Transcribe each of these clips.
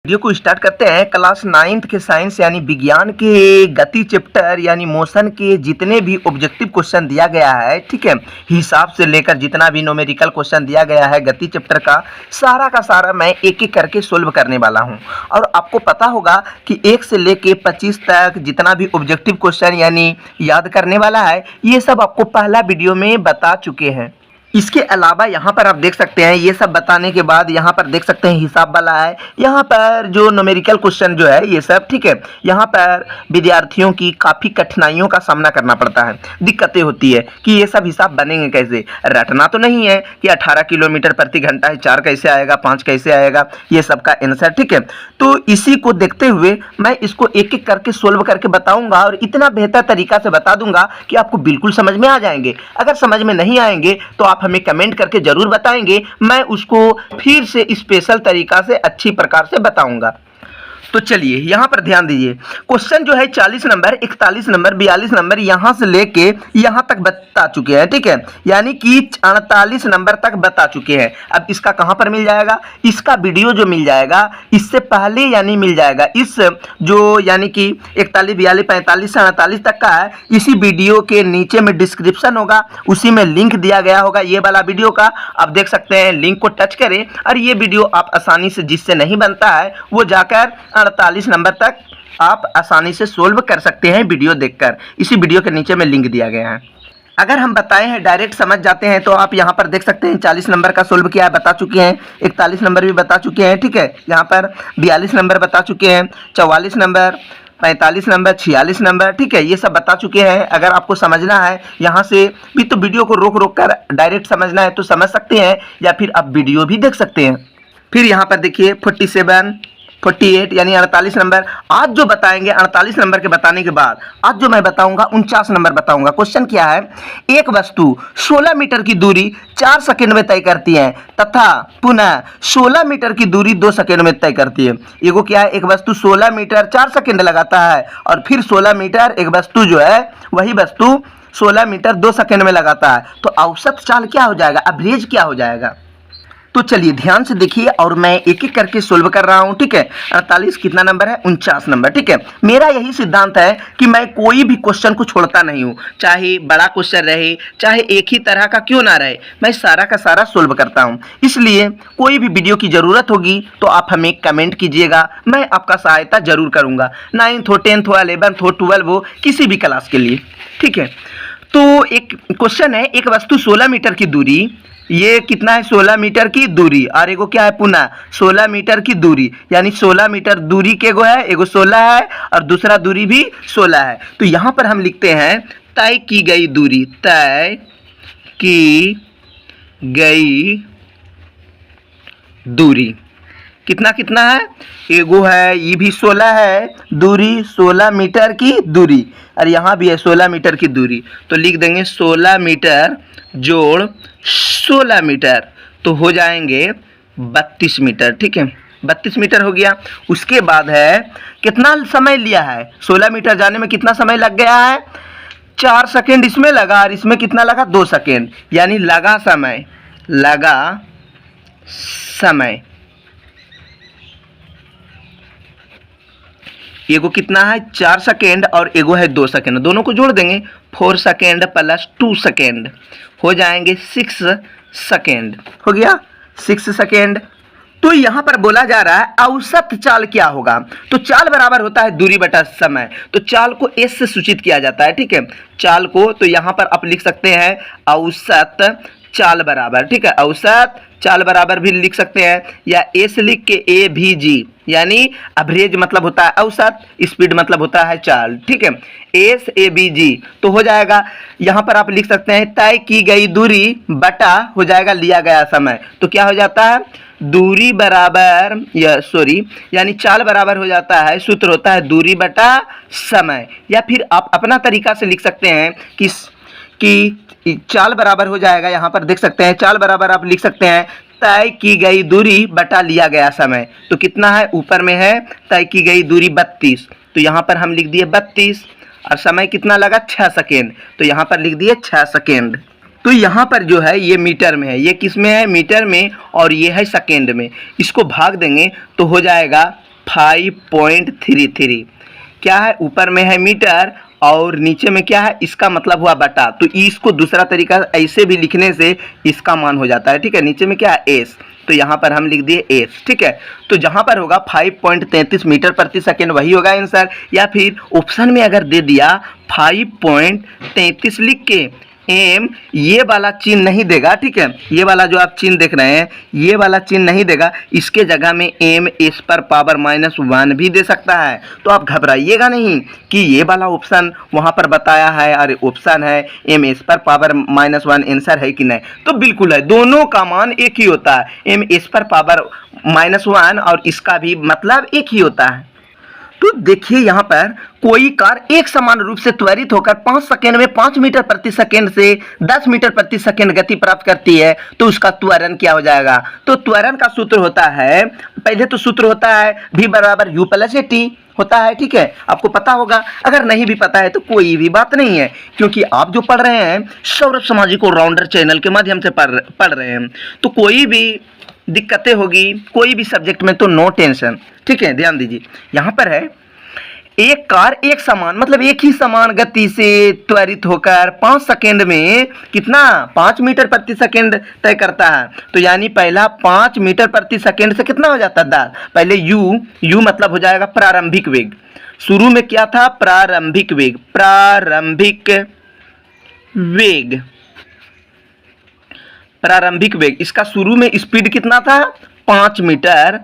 Video को start करते हैं। क्लास 9th के साइंस यानी विज्ञान के गति चैप्टर यानी मोशन के जितने भी ऑब्जेक्टिव क्वेश्चन दिया गया है, ठीक है, हिसाब से लेकर जितना भी न्यूमेरिकल क्वेश्चन दिया गया है गति चैप्टर का सारा मैं एक एक करके सोल्व करने वाला हूं। और आपको पता होगा कि 1 से लेके 25 तक जितना भी ऑब्जेक्टिव क्वेश्चन यानी याद करने वाला है, ये सब आपको पहला वीडियो में बता चुके हैं। इसके अलावा यहाँ पर आप देख सकते हैं, ये सब बताने के बाद यहाँ पर देख सकते हैं हिसाब वाला है, यहाँ पर जो न्यूमेरिकल क्वेश्चन जो है ये सब, ठीक है, यहाँ पर विद्यार्थियों की काफ़ी कठिनाइयों का सामना करना पड़ता है, दिक्कतें होती है कि ये सब हिसाब बनेंगे कैसे। रटना तो नहीं है कि 18 किलोमीटर प्रति घंटा है, 4 कैसे आएगा, 5 कैसे आएगा, ये सब का आंसर, ठीक है। तो इसी को देखते हुए मैं इसको एक एक करके सोल्व करके बताऊँगा और इतना बेहतर तरीका से बता दूंगा कि आपको बिल्कुल समझ में आ जाएंगे। अगर समझ में नहीं आएंगे तो आप हमें कमेंट करके जरूर बताएंगे, मैं उसको फिर से स्पेशल तरीका से अच्छी प्रकार से बताऊंगा। तो चलिए यहाँ पर ध्यान दीजिए, क्वेश्चन जो है 40 नंबर, 41 नंबर, 42 नंबर यहाँ से लेके यहाँ तक बता चुके हैं, ठीक है, यानी कि 48 नंबर तक बता चुके हैं। अब इसका कहाँ पर मिल जाएगा, इसका वीडियो जो मिल जाएगा इससे पहले यानी मिल जाएगा, इस जो यानी कि 41, 42, 45 से 48 तक का है, इसी वीडियो के नीचे में डिस्क्रिप्शन होगा, उसी में लिंक दिया गया होगा ये वाला वीडियो का। आप देख सकते हैं, लिंक को टच करें और ये वीडियो आप आसानी से, जिससे नहीं बनता है वो जाकर 48 नंबर तक आप आसानी से सोल्व कर सकते हैं वीडियो देखकर। इसी वीडियो के नीचे में लिंक दिया गया है। अगर हम बताए हैं डायरेक्ट समझ जाते हैं तो आप यहाँ पर देख सकते हैं 40 नंबर का सोल्व किया है, बता चुके हैं, 41 नंबर भी बता चुके हैं, ठीक है, यहाँ पर 42 नंबर बता चुके हैं, 44 नंबर, 45 नंबर, 46 नंबर, ठीक है, ये सब बता चुके हैं। अगर आपको समझना है यहाँ से भी तो वीडियो को रोक रोक कर डायरेक्ट समझना है तो समझ सकते हैं, या फिर आप वीडियो भी देख सकते हैं। फिर यहाँ पर देखिए 47, 48 यानी 48 नंबर आज जो बताएंगे, 48 नंबर के बताने के बाद आज जो मैं बताऊंगा 49 नंबर बताऊंगा। क्वेश्चन क्या है, एक वस्तु 16 मीटर की दूरी 4 सेकंड में तय करती है तथा पुनः 16 मीटर की दूरी 2 सेकंड में तय करती है। एगो क्या है, एक वस्तु 16 मीटर 4 सेकंड लगाता है और फिर 16 मीटर एक वस्तु जो है वही वस्तु 16 मीटर 2 सेकंड में लगाता है, तो औसत चाल क्या हो जाएगा, एवरेज क्या हो जाएगा। तो चलिए ध्यान से देखिए और मैं एक एक करके सोल्व कर रहा हूं, ठीक है। 48 कितना नंबर है, 49 नंबर, ठीक है। मेरा यही सिद्धांत है कि मैं कोई भी क्वेश्चन को छोड़ता नहीं हूं, चाहे बड़ा क्वेश्चन रहे, चाहे एक ही तरह का क्यों ना रहे, मैं सारा का सारा सोल्व करता हूं। इसलिए कोई भी वीडियो की जरूरत होगी तो आप हमें कमेंट कीजिएगा, मैं आपका सहायता जरूर करूंगा, 9th हो, 10th हो, 11th हो, 12 हो, किसी भी क्लास के लिए, ठीक है। तो एक क्वेश्चन है, एक वस्तु 16 मीटर की दूरी, ये कितना है 16 मीटर की दूरी, और एगो क्या है पुनः 16 मीटर की दूरी, यानी 16 मीटर दूरी के एगो है, एगो 16 है और दूसरा दूरी भी 16 है। तो यहाँ पर हम लिखते हैं तय की गई दूरी, तय की गई दूरी कितना कितना है, एगो है ये भी 16 है, दूरी 16 मीटर की दूरी, और यहाँ भी है 16 मीटर की दूरी, तो लिख देंगे 16 मीटर जोड़ 16 मीटर, तो हो जाएंगे 32 मीटर, ठीक है, 32 मीटर हो गया। उसके बाद है कितना समय लिया है, 16 मीटर जाने में कितना समय लग गया है, 4 सेकेंड इसमें लगा और इसमें कितना लगा, 2 सेकेंड, यानी लगा समय एगो कितना है 4 सेकेंड और एगो है 2 सेकेंड, दोनों को जोड़ देंगे 4 सेकेंड प्लस 2 सेकेंड हो जाएंगे 6 सेकेंड, हो गया 6 सेकेंड। तो यहाँ पर बोला जा रहा है औसत चाल क्या होगा, तो चाल बराबर होता है दूरी बटा समय, तो चाल को एस से सूचित किया जाता है, ठीक है, चाल को, तो यहाँ पर आप लिख सकते हैं औसत चाल बराबर, ठीक है, औसत चाल बराबर भी लिख सकते हैं, या एस लिख के ए भी जी, यानी एवरेज मतलब होता है औसत, स्पीड मतलब होता है चाल, ठीक है, एस ए बी जी, तो हो जाएगा यहाँ पर आप लिख सकते हैं तय की गई दूरी बटा हो जाएगा लिया गया समय, तो क्या हो जाता है दूरी बराबर यानी चाल बराबर हो जाता है, सूत्र होता है दूरी बटा समय, या फिर आप अपना तरीका से लिख सकते हैं कि चाल बराबर हो जाएगा, यहाँ पर देख सकते हैं चाल बराबर आप लिख सकते हैं तय की गई दूरी बटा लिया गया समय, तो कितना है ऊपर में है तय की गई दूरी 32, तो यहाँ पर हम लिख दिए 32 और समय कितना लगा 6 सेकेंड, तो यहाँ पर लिख दिए 6 सेकेंड। तो यहाँ पर जो है ये मीटर में है, ये किस में है मीटर में, और ये है सेकेंड में, इसको भाग देंगे तो हो जाएगा 5.33। क्या है, ऊपर में है मीटर और नीचे में क्या है, इसका मतलब हुआ बटा। तो इसको दूसरा तरीका ऐसे भी लिखने से इसका मान हो जाता है, ठीक है। नीचे में क्या है, एस, तो यहाँ पर हम लिख दिए एस, ठीक है। तो जहाँ पर होगा 5.33 मीटर प्रति सेकेंड वही होगा आंसर। या फिर ऑप्शन में अगर दे दिया 5.33 लिख के एम, ये वाला चिन्ह नहीं देगा, ठीक है। ये वाला जो आप चिन्ह देख रहे हैं ये वाला चिन्ह नहीं देगा, इसके जगह में एम एस पर पावर -1 भी दे सकता है। तो आप घबराइएगा नहीं कि ये वाला ऑप्शन वहाँ पर बताया है और ऑप्शन है एम एस पर पावर -1 आंसर है कि नहीं, तो बिल्कुल है, दोनों का मान एक ही होता है। एम एस पर पावर -1 और इसका भी मतलब एक ही होता है। तो देखिए यहाँ पर कोई कार एक समान रूप से त्वरित होकर 5 सेकेंड में 5 मीटर प्रति सेकेंड से 10 मीटर प्रति सेकेंड गति प्राप्त करती है, तो उसका त्वरण क्या हो जाएगा। तो त्वरण का सूत्र होता है, पहले तो सूत्र होता है v बराबर u प्लस टी होता है, ठीक है। आपको पता होगा, अगर नहीं भी पता है तो कोई भी बात नहीं है, क्योंकि आप जो पढ़ रहे हैं सौरभ सामाजिक ऑलराउंडर चैनल के माध्यम से पढ़ रहे हैं, तो कोई भी दिक्कतें होगी कोई भी सब्जेक्ट में तो नो टेंशन, ठीक है। ध्यान दीजिए, यहाँ पर है एक कार एक समान मतलब एक ही समान गति से त्वरित होकर 5 सेकेंड में कितना 5 मीटर प्रति सेकेंड तय करता है। तो यानी पहला 5 मीटर प्रति सेकेंड से कितना हो जाता है 10। पहले यू मतलब हो जाएगा प्रारंभिक वेग। शुरू में क्या था, प्रारंभिक वेग, प्रारंभिक वेग, प्रारंभिक वेग। इसका शुरू में स्पीड कितना था 5 मीटर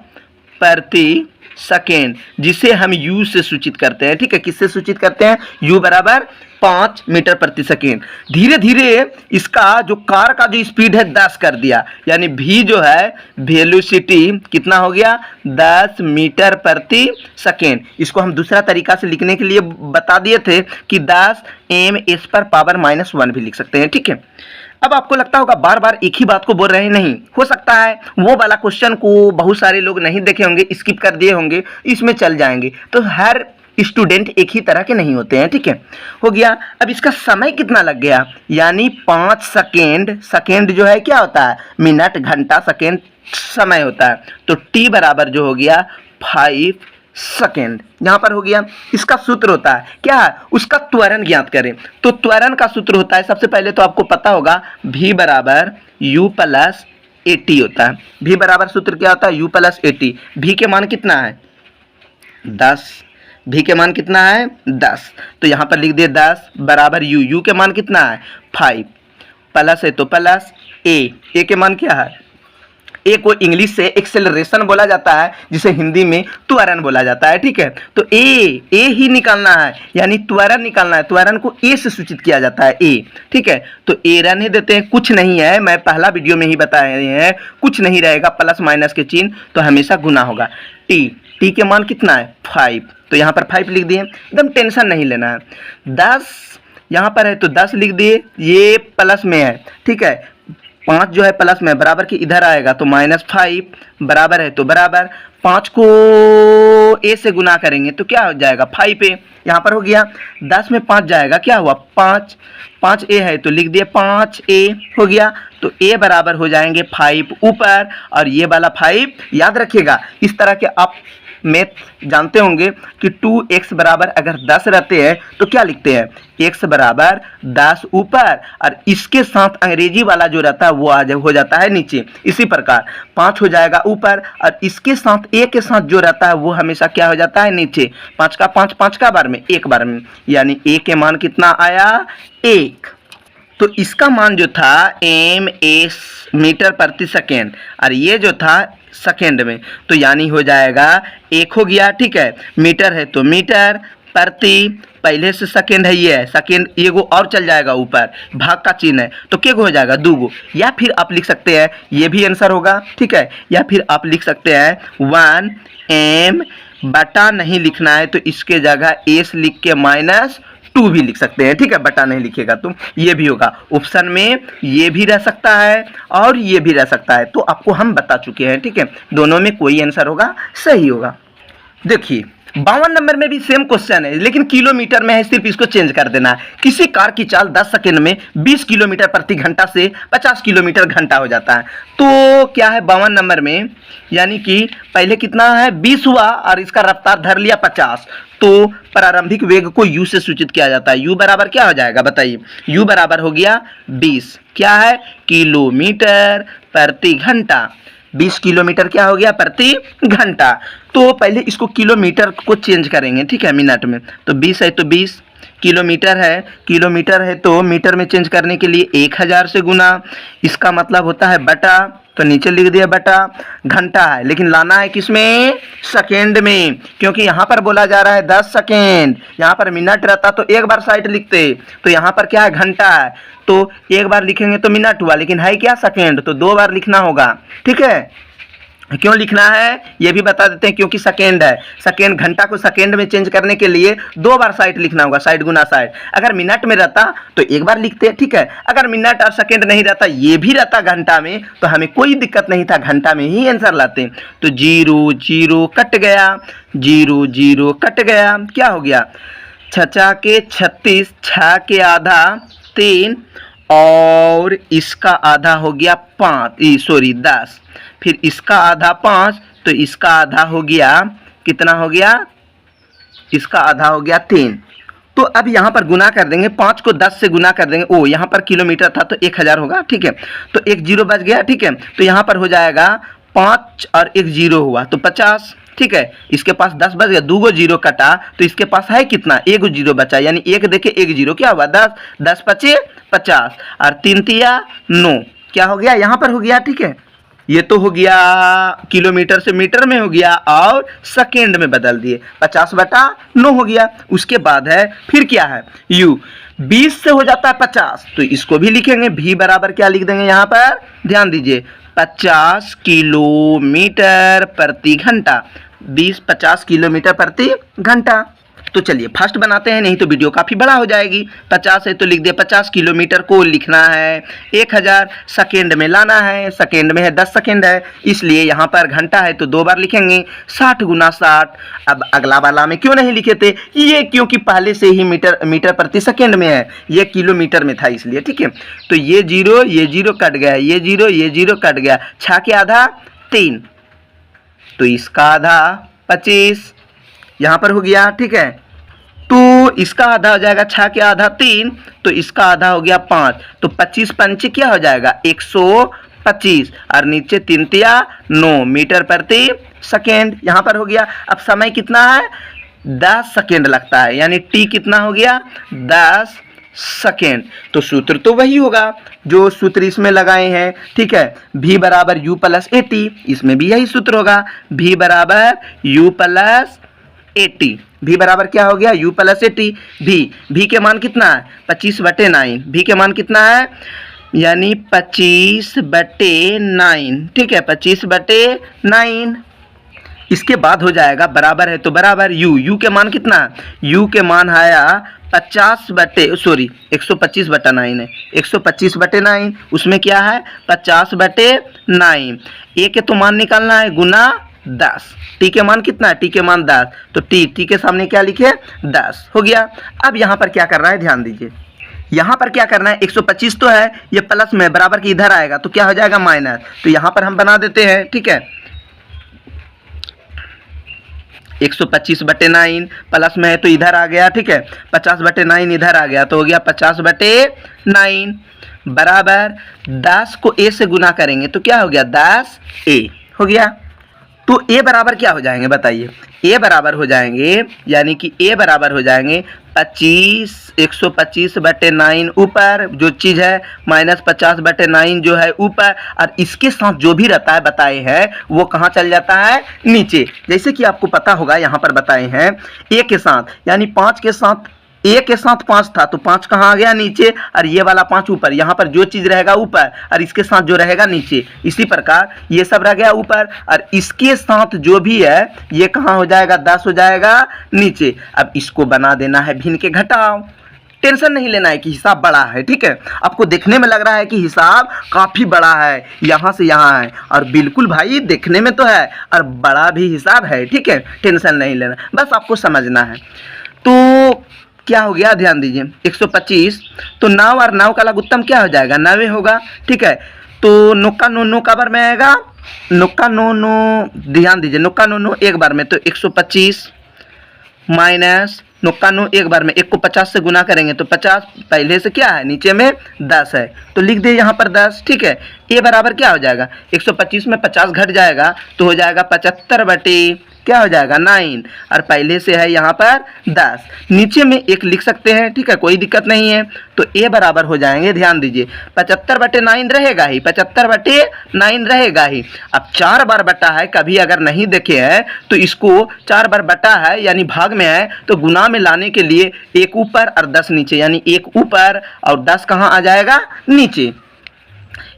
प्रति सेकेंड, जिसे हम u से सूचित करते हैं, ठीक है। किससे सूचित करते हैं, u बराबर 5 मीटर प्रति सेकेंड। धीरे धीरे इसका जो कार का जो स्पीड है 10 कर दिया, यानी v जो है वेलोसिटी कितना हो गया 10 मीटर प्रति सेकेंड। इसको हम दूसरा तरीका से लिखने के लिए बता दिए थे कि 10 ms पर पावर -1 भी लिख सकते हैं, ठीक है। अब आपको लगता होगा बार बार एक ही बात को बोल रहे हैं, नहीं हो सकता है वो वाला क्वेश्चन को बहुत सारे लोग नहीं देखे होंगे, स्किप कर दिए होंगे, इसमें चल जाएंगे। तो हर स्टूडेंट एक ही तरह के नहीं होते हैं, ठीक है। हो गया। अब इसका समय कितना लग गया, यानी 5 सेकेंड, सेकेंड जो है क्या होता है मिनट, घंटा, सेकेंड समय होता है। तो t बराबर जो हो गया 5 सेकेंड, यहाँ पर हो गया। इसका सूत्र होता है क्या है, उसका त्वरण ज्ञात करें। तो त्वरण का सूत्र होता है, सबसे पहले तो आपको पता होगा v बराबर u प्लस at होता है। v बराबर सूत्र क्या होता है u प्लस at। v के मान कितना है 10, v के मान कितना है 10, तो यहाँ पर लिख दिए 10 बराबर u के मान कितना है 5, प्लस है तो प्लस a के मान क्या है, ए को इंग्लिश से एक्सेलरेशन बोला जाता है, जिसे हिंदी में त्वरण बोला जाता है, ठीक है। तो ए ही निकालना है, यानी त्वरण निकालना है। त्वरण को ए से सूचित किया जाता है, ए, ठीक है। तो ए रहने देते हैं, कुछ नहीं है, मैं पहला वीडियो में ही बताए हैं, कुछ नहीं रहेगा, प्लस माइनस के चिन्ह तो हमेशा गुना होगा। टी के मान कितना है 5, तो यहाँ पर 5 लिख दिए, एकदम टेंशन नहीं लेना है। 10 यहाँ पर है तो 10 लिख दिए, ये प्लस में है, ठीक है। 5 जो है प्लस में बराबर के इधर आएगा तो -5 बराबर है तो बराबर 5 को a से गुना करेंगे तो क्या हो जाएगा 5 a, यहाँ पर हो गया। 10 में 5 जाएगा क्या हुआ 5, 5 a है तो लिख दिए 5 a हो गया। तो a बराबर हो जाएंगे 5 ऊपर और ये वाला 5 याद रखिएगा। इस तरह के आप मैथ जानते होंगे कि 2x बराबर अगर 10 रहते हैं तो क्या लिखते हैं x बराबर 10 ऊपर और इसके साथ अंग्रेजी वाला जो रहता है वो हो जाता है नीचे। इसी प्रकार 5 हो जाएगा ऊपर और इसके साथ a के साथ जो रहता है वो हमेशा क्या हो जाता है नीचे। 5 का 5 5 का बार में 1 बार में, यानी a के मान कितना आया 1। तो इसका मान जो था ms मीटर प्रति सेकेंड और ये जो था सेकेंड में, तो यानी हो जाएगा 1 हो गया, ठीक है। मीटर है तो मीटर प्रति, पहले से सेकेंड है ये है सेकेंड, ये गो और चल जाएगा ऊपर, भाग का चिन्ह है तो क्या हो जाएगा 2 गो। या फिर आप लिख सकते हैं ये भी आंसर होगा, ठीक है। या फिर आप लिख सकते हैं 1 m बटा नहीं लिखना है तो इसके जगह s लिख के -2 भी लिख सकते हैं, ठीक है। बटा नहीं लिखेगा तो ये भी होगा। ऑप्शन में ये भी रह सकता है और ये भी रह सकता है, तो आपको हम बता चुके हैं, ठीक है। दोनों में कोई आंसर होगा सही होगा। देखिए 52 नंबर में भी सेम क्वेश्चन है, लेकिन किलोमीटर में है, सिर्फ इसको चेंज कर देना है। किसी कार की चाल 10 सेकंड में 20 किलोमीटर प्रति घंटा से 50 किलोमीटर घंटा हो जाता है। तो क्या है 52 नंबर में, यानी कि पहले कितना है 20 हुआ और इसका रफ्तार धर लिया 50, तो प्रारंभिक वेग को u से सूचित किया जाता है। u बराबर क्या हो जाएगा बताइए, u बराबर हो गया 20 क्या है किलोमीटर प्रति घंटा, 20 किलोमीटर क्या हो गया प्रति घंटा। तो पहले इसको किलोमीटर को चेंज करेंगे, ठीक है, मिनट में। तो 20 है तो 20, किलोमीटर है तो मीटर में चेंज करने के लिए 1000 से गुना, इसका मतलब होता है बटा, तो नीचे लिख दिया बटा। घंटा है लेकिन लाना है किसमें, सेकेंड में, क्योंकि यहाँ पर बोला जा रहा है 10 सेकेंड, यहाँ पर मिनट रहता तो एक बार साइड लिखते, तो यहाँ पर क्या है घंटा है, तो एक बार लिखेंगे तो मिनट हुआ, लेकिन है क्या सेकेंड, तो 2 बार लिखना होगा, ठीक है। क्यों लिखना है ये भी बता देते हैं, क्योंकि सेकेंड है, सेकेंड, घंटा को सेकेंड में चेंज करने के लिए 2 बार साइड लिखना होगा, साइड गुना साइड। अगर मिनट में रहता तो एक बार लिखते, ठीक है। अगर मिनट और सेकेंड नहीं रहता, ये भी रहता घंटा में, तो हमें कोई दिक्कत नहीं था, घंटा में ही आंसर लाते। तो 0 0 कट गया, 0 0 कट गया, क्या हो गया 6 के 36, 6 के आधा 3 और इसका आधा हो गया 10, फिर इसका आधा 5, तो इसका आधा हो गया कितना हो गया, इसका आधा हो गया 3। तो अब यहाँ पर गुना कर देंगे, 5 को 10 से गुना कर देंगे, ओ यहाँ पर किलोमीटर था तो 1000 होगा, ठीक है। तो एक 0 बच गया, ठीक है। तो यहाँ पर हो जाएगा 5 और एक 0 हुआ तो 50, ठीक है। इसके पास 10 बच गया, 2 गो 0 कटा, तो इसके पास है कितना, 1 0 बचा, यानी एक देखे 1 0 क्या हुआ 10, 10 पचे 50 और 3 तिया 9, क्या हो गया यहाँ पर हो गया, ठीक है। ये तो हो गया किलोमीटर से मीटर में हो गया और सेकेंड में बदल दिए, 50/9 हो गया। उसके बाद है फिर क्या है u, 20 से हो जाता है 50, तो इसको भी लिखेंगे, v बराबर क्या लिख देंगे यहाँ पर, ध्यान दीजिए 50 किलोमीटर प्रति घंटा, 50 किलोमीटर प्रति घंटा। तो चलिए फास्ट बनाते हैं, नहीं तो वीडियो काफ़ी बड़ा हो जाएगी। 50 है तो लिख दिया 50, किलोमीटर को लिखना है 1000, सेकेंड में लाना है, सेकेंड में है 10 सेकेंड है, इसलिए यहाँ पर घंटा है तो 2 बार लिखेंगे, 60 गुना 60। अब अगला वाला में क्यों नहीं लिखे थे ये, क्योंकि पहले से ही मीटर प्रति सेकेंड में है, ये किलोमीटर में था इसलिए, ठीक है। तो ये 0 कट गया, ये 0 कट गया, 6 के आधा 3, तो इसका आधा 25 यहाँ पर हो गया, ठीक है। तो इसका आधा हो जाएगा 6 के आधा 3, तो इसका आधा हो गया 5, तो 25 पंचे क्या हो जाएगा 125 और नीचे 3 तिया 9 मीटर प्रति सेकेंड यहाँ पर हो गया। अब समय कितना है 10 सेकेंड लगता है, यानी टी कितना हो गया 10 सेकेंड। तो सूत्र तो वही होगा जो सूत्र इसमें लगाए हैं, ठीक है। v बराबर u प्लस 80, इसमें भी यही सूत्र होगा, v बराबर u प्लस 80, v बराबर क्या हो गया u प्लस 80। v के मान कितना है 25/9, v के मान कितना है यानी 25/9, ठीक है 25/9। इसके बाद हो जाएगा बराबर है तो बराबर u के मान कितना, u के मान आया 125/9 है, 125/9, उसमें क्या है 50/9, ए के तो मान निकालना है गुना 10, टी के मान कितना है, टी के मान 10, तो टी के सामने क्या लिखे 10 हो गया। अब यहाँ पर क्या कर रहा है ध्यान दीजिए, यहाँ पर क्या करना है 125 तो है, ये प्लस में बराबर के इधर आएगा तो क्या हो जाएगा माइनस, तो यहाँ पर हम बना देते हैं, ठीक है। 125/9 प्लस में है तो इधर आ गया, ठीक है, 50/9 इधर आ गया तो हो गया 50/9 बराबर 10 को a से गुना करेंगे तो क्या हो गया 10a हो गया। तो a बराबर क्या हो जाएंगे बताइए, a बराबर हो जाएंगे, यानी कि a बराबर हो जाएंगे 125/9 ऊपर जो चीज़ है माइनस 50/9 जो है ऊपर, और इसके साथ जो भी रहता है बताए हैं वो कहाँ चल जाता है नीचे। जैसे कि आपको पता होगा यहाँ पर बताए हैं a के साथ, यानी 5 के साथ, a के साथ 5 था तो 5 कहाँ आ गया नीचे, और ये वाला 5 ऊपर, यहाँ पर जो चीज़ रहेगा ऊपर और इसके साथ जो रहेगा नीचे। इसी प्रकार ये सब रह गया ऊपर और इसके साथ जो भी है ये कहाँ हो जाएगा 10 हो जाएगा नीचे। अब इसको बना देना है भिन्न के घटाव, टेंशन नहीं लेना है कि हिसाब बड़ा है, ठीक है। आपको देखने में लग रहा है कि हिसाब काफ़ी बड़ा है, यहाँ से यहाँ है, और बिल्कुल भाई देखने में तो है और बड़ा भी हिसाब है, ठीक है। टेंशन नहीं लेना, बस आपको समझना है। तो क्या हो गया, ध्यान दीजिए 125, तो 9 और 9 का लघुत्तम क्या हो जाएगा, 9 होगा, ठीक है। तो नौका नो नो का बार में आएगा, नौका नो नो, ध्यान दीजिए नौका नो नो एक बार में, तो 125 माइनस नौका नो एक बार में, 1 को 50 से गुना करेंगे तो 50, पहले से क्या है नीचे में 10 है तो लिख दे यहाँ पर 10, ठीक है। ये बराबर क्या हो जाएगा, 125 में 50 घट जाएगा तो हो जाएगा 75 बटे क्या हो जाएगा 9, और पहले से है यहाँ पर 10, नीचे में 1 लिख सकते हैं, ठीक है, कोई दिक्कत नहीं है। तो ए बराबर हो जाएंगे, ध्यान दीजिए 75 बटे 9 रहेगा ही, 75 बटे 9 रहेगा ही। अब 4 बार बटा है, कभी अगर नहीं देखे हैं तो इसको 4 बार बटा है यानी भाग में है तो गुना में लाने के लिए 1 ऊपर और 10 नीचे, यानी 1 ऊपर और 10 कहाँ आ जाएगा नीचे।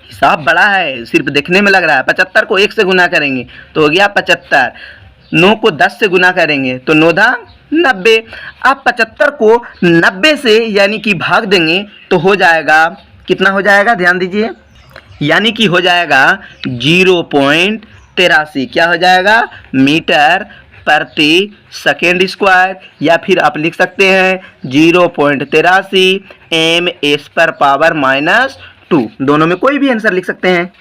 हिसाब बड़ा है, सिर्फ देखने में लग रहा है। 75 को 1 से गुना करेंगे तो हो गया 75, 9 को 10 से गुना करेंगे तो 9 दा 90। आप 75 को 90 से यानी कि भाग देंगे तो हो जाएगा कितना हो जाएगा, ध्यान दीजिए, यानी कि हो जाएगा 0.83, क्या हो जाएगा मीटर प्रति सेकेंड स्क्वायर, या फिर आप लिख सकते हैं 0.83 ms पर पावर -2, दोनों में कोई भी आंसर लिख सकते हैं।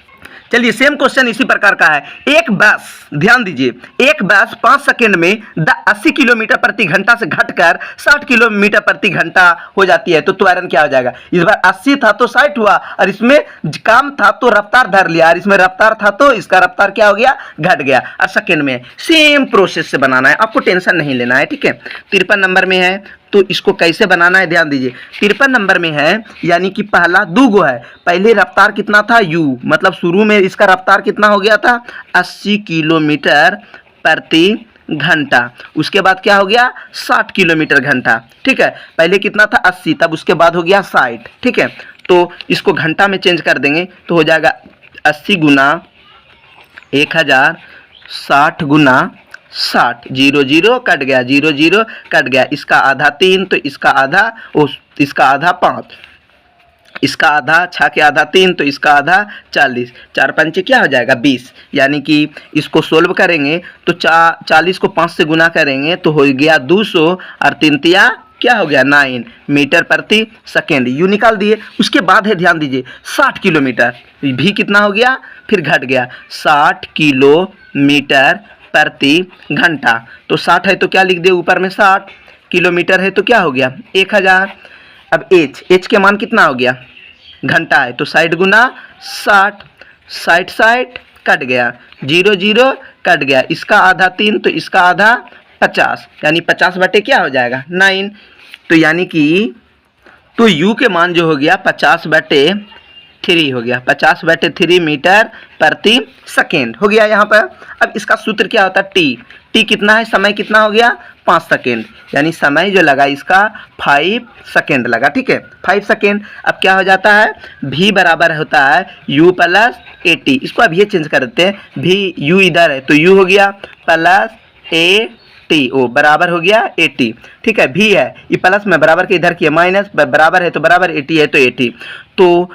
चलिए सेम क्वेश्चन इसी प्रकार का है। एक बस, ध्यान दीजिए, एक बस 5 सेकंड में 80 किलोमीटर प्रति घंटा से घटकर 60 किलोमीटर प्रति घंटा हो जाती है, तो त्वरण क्या हो जाएगा। इस बार 80 था तो 60 हुआ, और इसमें काम था तो रफ्तार धर लिया, और इसमें रफ्तार था तो इसका रफ्तार क्या हो गया, घट गया, और सेकंड में सेम प्रोसेस से बनाना है, आपको टेंशन नहीं लेना है, ठीक है। 53 नंबर में है तो इसको कैसे बनाना है, ध्यान दीजिए 53 नंबर में है, यानी कि पहला 2 गो है, पहले रफ्तार कितना था u, मतलब शुरू में इसका रफ्तार कितना हो गया था 80 किलोमीटर प्रति घंटा, उसके बाद क्या हो गया 60 किलोमीटर घंटा, ठीक है। पहले कितना था 80, तब उसके बाद हो गया 60, ठीक है। तो इसको घंटा में चेंज कर देंगे तो हो जाएगा 80 गुना 1000, 60 गुना 60, 0 0 कट गया, 0 0 कट गया, इसका आधा 3 तो इसका आधा, इसका आधा 5, इसका आधा 6 के आधा 3 तो इसका आधा 40, 4 पंचे क्या हो जाएगा 20, यानी कि इसको सोल्व करेंगे तो 40 को 5 से गुना करेंगे तो हो गया 200, और 3 तिया क्या हो गया 9 मीटर प्रति सेकेंड, यू निकाल दिए। उसके बाद है, ध्यान दीजिए 60 किलोमीटर, भी कितना हो गया फिर घट गया 60 किलोमीटर प्रति घंटा, तो 60 है तो क्या लिख दे ऊपर में 60, किलोमीटर है तो क्या हो गया 1000। अब h के मान कितना हो गया, घंटा है तो 60 गुना 60, 60 कट गया, 0 0 कट गया, इसका आधा 3 तो इसका आधा 50, यानी 50 बटे क्या हो जाएगा 9, तो यानी कि तो u के मान जो हो गया 50 बटे 3 हो गया, 50 बटे 3 मीटर प्रति सेकेंड हो गया यहाँ पर। अब इसका सूत्र क्या होता है t कितना है, समय कितना हो गया 5 सेकेंड, यानी समय जो लगा इसका 5 सेकेंड लगा, ठीक है 5 सेकेंड। अब क्या हो जाता है v बराबर होता है u प्लस at, इसको अब ये चेंज कर देते हैं, v u इधर है तो u हो गया प्लस at, ओ बराबर हो गया 80, ठीक है। v है ये प्लस में बराबर के इधर किया माइनस, बराबर है तो बराबर 80 है तो 80, तो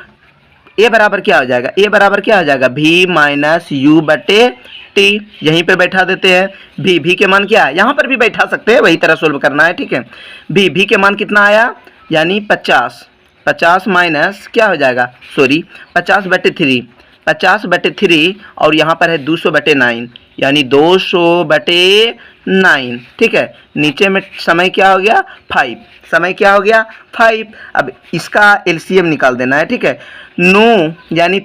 ए बराबर क्या हो जाएगा, ए बराबर क्या हो जाएगा v माइनस यू बटे टी, यहीं पे बैठा देते हैं। v के मान क्या है, यहाँ पर भी बैठा सकते हैं, वही तरह सोल्व करना है, ठीक है। v के मान कितना आया, यानी 50 माइनस क्या हो जाएगा, सॉरी 50 बटे 3, 50 बटे 3, और यहाँ पर है 200 बटे 9, यानी 200 बटे 9, ठीक है। नीचे में समय क्या हो गया 5, समय क्या हो गया 5। अब इसका एलसीएम निकाल देना है, ठीक है। 9 यानी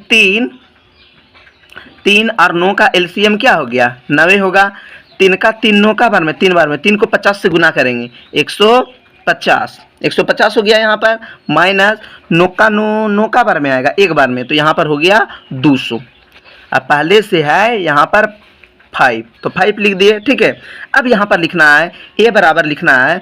3 और 9 का एलसीएम क्या हो गया 90 होगा, 3 का 3 9 का बार में 3 बार में, 3 को 50 से गुना करेंगे 150 हो गया यहाँ पर, माइनस 9 का 9 का बार में आएगा एक बार में, तो यहाँ पर हो गया 200। अब पहले से है यहाँ पर 5 तो 5 लिख दिए, ठीक है। अब यहाँ पर लिखना है ए बराबर लिखना है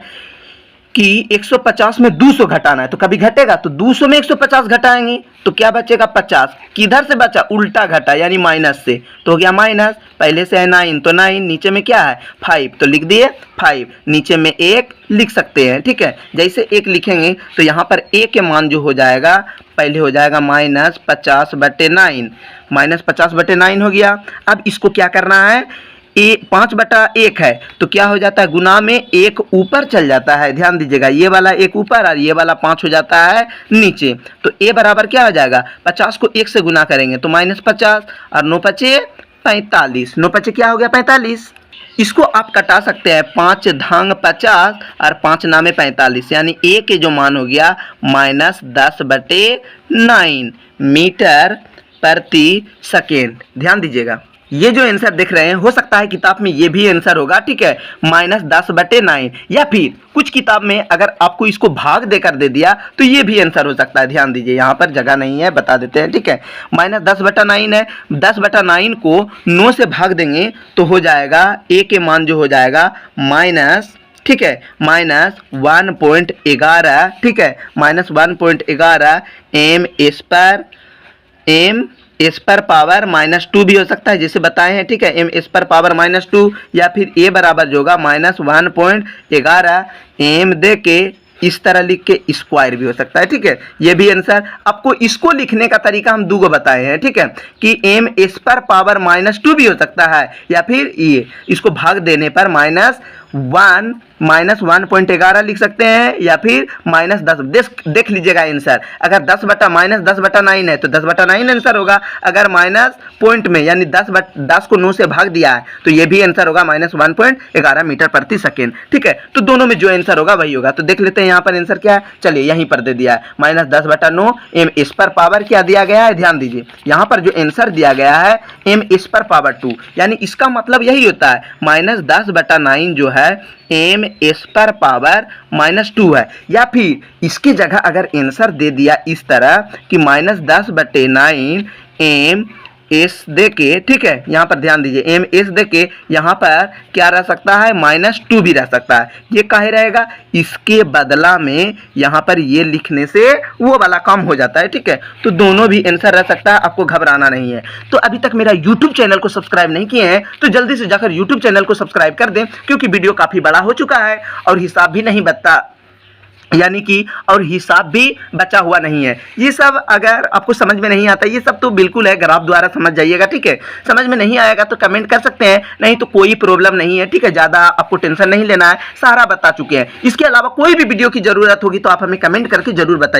कि 150 में 200 घटाना है, तो कभी घटेगा तो 200 में 150 घटाएंगे तो क्या बचेगा 50। किधर से बचा, उल्टा घटा यानी माइनस से, तो हो गया माइनस। पहले से है 9 तो 9, नीचे में क्या है 5 तो लिख दिए 5, नीचे में 1 लिख सकते हैं, ठीक है। जैसे 1 लिखेंगे तो यहाँ पर a के मान जो हो जाएगा पहले हो जाएगा -50/9, -50/9 हो गया। अब इसको क्या करना है, 5/1 है तो क्या हो जाता है गुना में 1 ऊपर चल जाता है, ध्यान दीजिएगा, ये वाला 1 ऊपर और ये वाला 5 हो जाता है नीचे। तो a बराबर क्या हो जाएगा, 50 को 1 से गुना करेंगे तो -50 और 9 पचे 45, 9 पचे क्या हो गया 45। इसको आप कटा सकते हैं, 5 धांग 50 और 5 नामे 45, यानी a के जो मान हो गया -10/9 मीटर प्रति सेकेंड। ध्यान दीजिएगा, ये जो आंसर देख रहे हैं हो सकता है किताब में ये भी आंसर होगा, ठीक है, -10/9, या फिर कुछ किताब में अगर आपको इसको भाग देकर दे दिया तो ये भी आंसर हो सकता है। ध्यान दीजिए, यहाँ पर जगह नहीं है, बता देते हैं, ठीक है। -10/9 है, 10/9 को 9 से भाग देंगे तो हो जाएगा a के मान जो हो जाएगा माइनस, ठीक है, -1.11, ठीक है, -1.11 m पर पावर -2 भी हो सकता है जैसे बताए हैं, ठीक है, m पर पावर -2, या फिर a बराबर जो होगा -1.11 m दे के इस तरह लिख के स्क्वायर भी हो सकता है, ठीक है। ये भी आंसर, आपको इसको लिखने का तरीका हम 2 बताए हैं, ठीक है, कि m पर पावर -2 भी हो सकता है, या फिर ये इसको भाग देने पर -1.11 लिख सकते हैं, या फिर -10। देख लीजिएगा आंसर, अगर -10/9 है तो 10/9 आंसर होगा, अगर माइनस पॉइंट में यानी 10 को 9 से भाग दिया है तो ये भी आंसर होगा -1.11 मीटर प्रति सेकेंड, ठीक है। तो दोनों में जो आंसर होगा वही होगा। तो देख लेते हैं यहाँ पर आंसर क्या है, चलिए यहीं पर दे दिया है -10/9 m पर पावर क्या दिया गया है, ध्यान दीजिए यहाँ पर जो आंसर दिया गया है m पर पावर 2, यानी इसका मतलब यही होता है -10/9 जो है m पर पावर -2 है, या फिर इसकी जगह अगर आंसर दे दिया इस तरह कि -10/9 m दे के, ठीक है, यहाँ पर ध्यान दीजिए m दे के यहाँ पर क्या रह सकता है -2 भी रह सकता है। ये काहे रहेगा, इसके बदला में यहाँ पर ये लिखने से वो वाला काम हो जाता है, ठीक है। तो दोनों भी आंसर रह सकता है, आपको घबराना नहीं है। तो अभी तक मेरा YouTube चैनल को सब्सक्राइब नहीं किए हैं तो जल्दी से जाकर YouTube चैनल को सब्सक्राइब कर दें, क्योंकि वीडियो काफ़ी बड़ा हो चुका है और हिसाब भी नहीं बचता, यानी कि और हिसाब भी बचा हुआ नहीं है। ये सब अगर आपको समझ में नहीं आता, ये सब तो बिल्कुल है ग्राफ द्वारा समझ जाइएगा, ठीक है। समझ में नहीं आएगा तो कमेंट कर सकते हैं, नहीं तो कोई प्रॉब्लम नहीं है, ठीक है, ज़्यादा आपको टेंशन नहीं लेना है, सारा बता चुके हैं। इसके अलावा कोई भी वीडियो की ज़रूरत होगी तो आप हमें कमेंट करके ज़रूर बताइए।